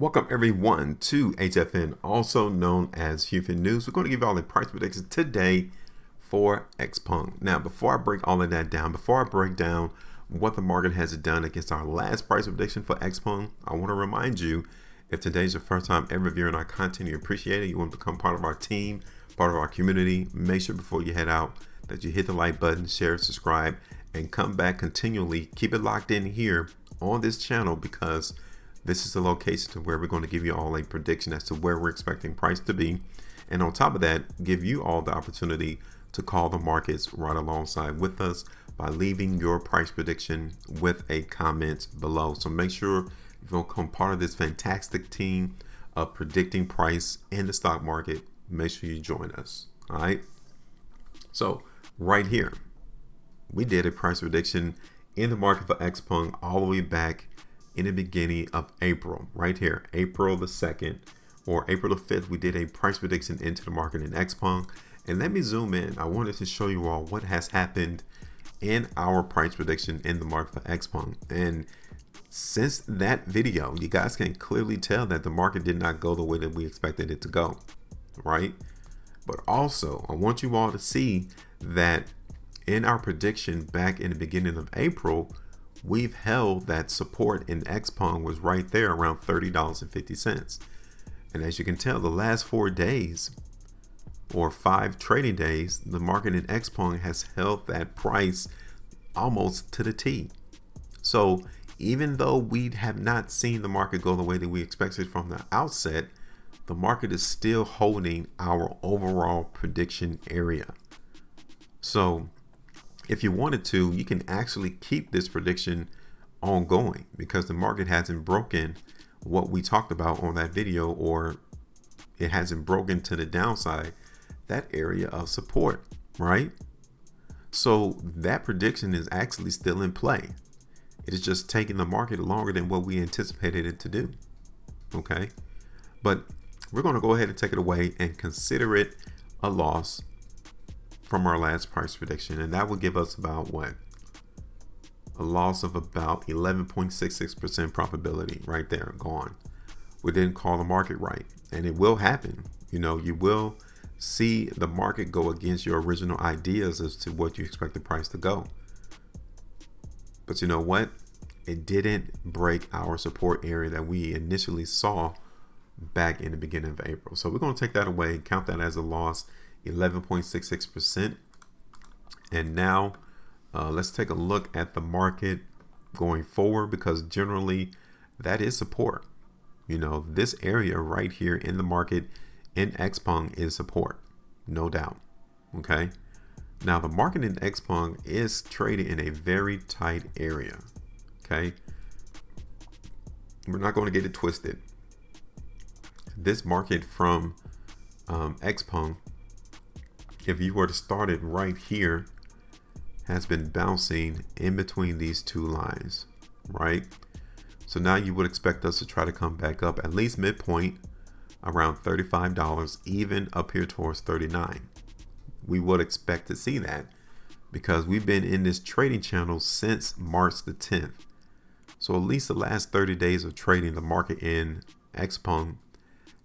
Welcome everyone to HFN, also known as HueFin News. We're going to give you all the price predictions today for XPENG. Now, before I break all of that down, before I break down what the market has done against our last price prediction for XPENG, I want to remind you, if today's your first time ever viewing our content, you appreciate it, you want to become part of our team, part of our community, make sure before you head out that you hit the like button, share, subscribe, and come back continually. Keep it locked in here on this channel because this is the location to where we're going to give you all a prediction as to where we're expecting price to be. And on top of that, give you all the opportunity to call the markets right alongside with us by leaving your price prediction with a comment below. So make sure if you become part of this fantastic team of predicting price in the stock market, make sure you join us. All right. So right here, we did a price prediction in the market for XPENG all the way back in the beginning of April. Right here, April the 2nd or April the 5th, we did a price prediction into the market in XPENG. And let me zoom in. I wanted to show you all what has happened in our price prediction in the market for XPENG. And since that video, you guys can clearly tell that the market did not go the way that we expected it to go, right? But also, I want you all to see that in our prediction back in the beginning of April, we've held that support in XPENG was right there around $30.50. And as you can tell, the last 4 days or 5 trading days, the market in XPENG has held that price almost to the T. So even though we have not seen the market go the way that we expected from the outset, the market is still holding our overall prediction area. So if you wanted to, you can actually keep this prediction ongoing because the market hasn't broken what we talked about on that video, or it hasn't broken to the downside, that area of support, right? So that prediction is actually still in play. It is just taking the market longer than what we anticipated it to do. Okay. But we're going to go ahead and take it away and consider it a loss from our last price prediction, and that will give us about what? A loss of about 11.66% profitability right there, gone. We didn't call the market right, and it will happen. You know, you will see the market go against your original ideas as to what you expect the price to go. But you know what? It didn't break our support area that we initially saw back in the beginning of April. So we're going to take that away, count that as a loss, 11.66%. And now let's take a look at the market going forward, because generally that is support. You know, this area right here in the market in XPENG is support, no doubt. Okay. Now the market in XPENG is trading in a very tight area. Okay. We're not going to get it twisted. This market from XPENG, if you were to start it right here, has been bouncing in between these two lines, right? So now you would expect us to try to come back up at least midpoint around $35, even up here towards $39. We would expect to see that because we've been in this trading channel since March the 10th. So at least the last 30 days of trading, the market in XPENG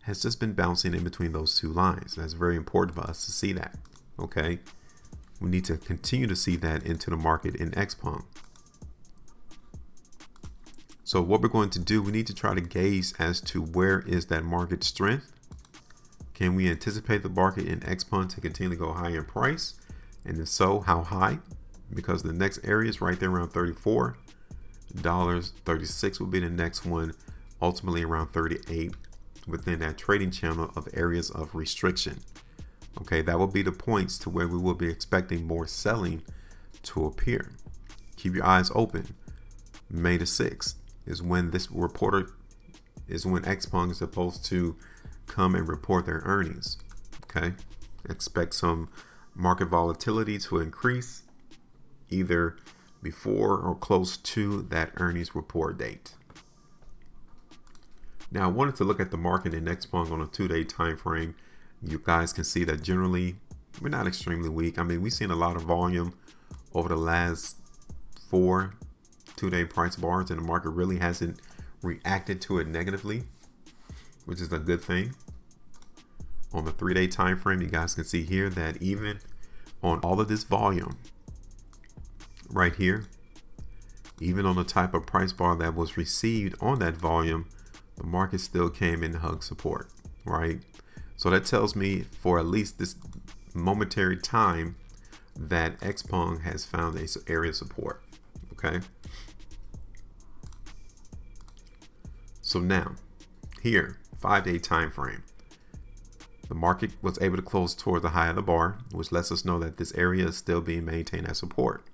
has just been bouncing in between those two lines. That's very important for us to see that. Okay, we need to continue to see that into the market in XPENG. So what we're going to do, we need to try to gauge as to where is that market strength. Can we anticipate the market in XPENG to continue to go higher in price? And if so, how high? Because the next area is right there around $34. 36 will be the next one, ultimately around 38 within that trading channel of areas of restriction. Okay, that will be the points to where we will be expecting more selling to appear. Keep your eyes open. May the 6th is when this reporter is when XPENG is supposed to come and report their earnings. Okay, expect some market volatility to increase either before or close to that earnings report date. Now I wanted to look at the market in XPENG on a 2-day time frame. You guys can see that generally we're not extremely weak. I mean, we've seen a lot of volume over the last 4 2-day price bars, and the market really hasn't reacted to it negatively. which is a good thing. On the 3-day time frame, you guys can see here that even on all of this volume right here, even on the type of price bar that was received on that volume, the market still came in to hug support, right? So that tells me for at least this momentary time that XPENG has found a area of support, okay? So now here, 5-day time frame, the market was able to close toward the high of the bar, which lets us know that this area is still being maintained as support.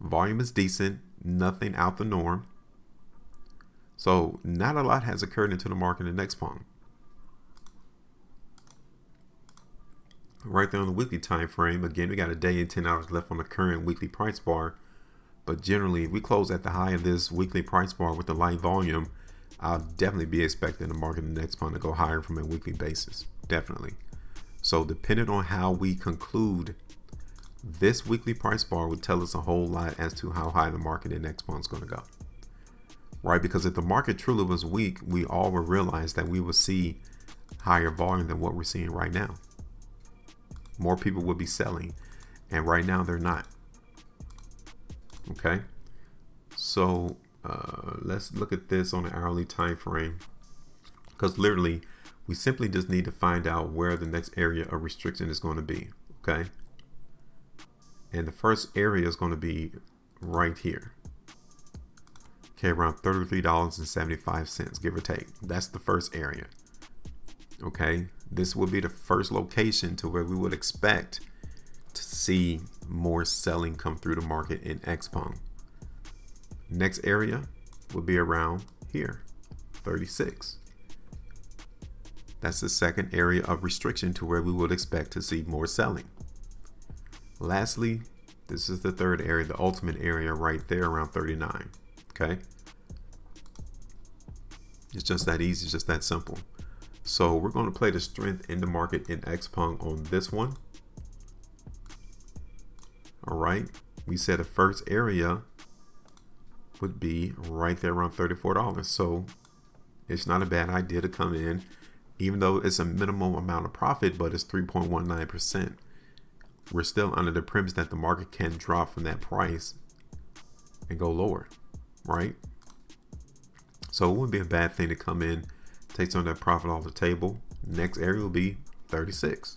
Volume is decent, nothing out the norm. So not a lot has occurred into the market in XPENG. Right there on the weekly time frame, again, we got a day and 10 hours left on the current weekly price bar. But generally, if we close at the high of this weekly price bar with the light volume, I'll definitely be expecting the market in XPENG to go higher from a weekly basis. Definitely. So depending on how we conclude, this weekly price bar would tell us a whole lot as to how high the market in XPENG is going to go. Right? Because if the market truly was weak, we all would realize that we would see higher volume than what we're seeing right now. More people would be selling, and right now they're not. Okay, so let's look at this on an hourly time frame, because literally we simply just need to find out where the next area of restriction is going to be. Okay, and the first area is going to be right here. Okay, around $33.75, give or take. That's the first area. Okay, this will be the first location to where we would expect to see more selling come through the market in XPENG. Next area would be around here, 36. That's the second area of restriction to where we would expect to see more selling. Lastly, this is the third area, the ultimate area right there around 39. Okay, it's just that easy, it's just that simple. So we're going to play the strength in the market in XPENG on this one. All right, we said the first area would be right there around $34. So it's not a bad idea to come in, even though it's a minimum amount of profit, but it's 3.19%. We're still under the premise that the market can drop from that price and go lower, right? So it wouldn't be a bad thing to come in, take some of that profit off the table. Next area will be 36,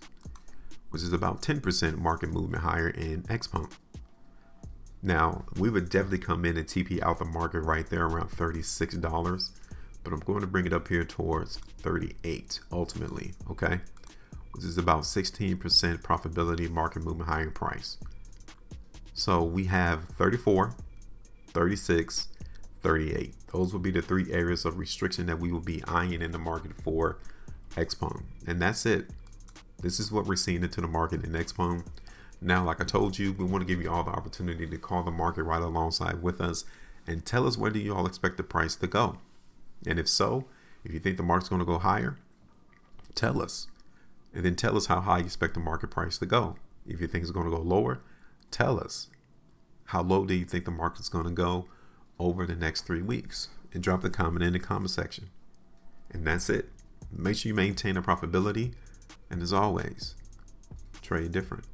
which is about 10% market movement higher in XPENG. Now, we would definitely come in and TP out the market right there around $36, but I'm going to bring it up here towards 38 ultimately, okay? Which is about 16% profitability, market movement higher price. So we have 34, 36, 38. Those will be the three areas of restriction that we will be eyeing in the market for XPENG. And that's it. This is what we're seeing into the market in XPENG. Now, like I told you, we want to give you all the opportunity to call the market right alongside with us and tell us where do you all expect the price to go. And if so, if you think the market's going to go higher, tell us. And then tell us how high you expect the market price to go. If you think it's going to go lower, tell us. How low do you think the market's going to go over the next 3 weeks? And drop the comment in the comment section. And that's it. Make sure you maintain a profitability. And as always, trade different.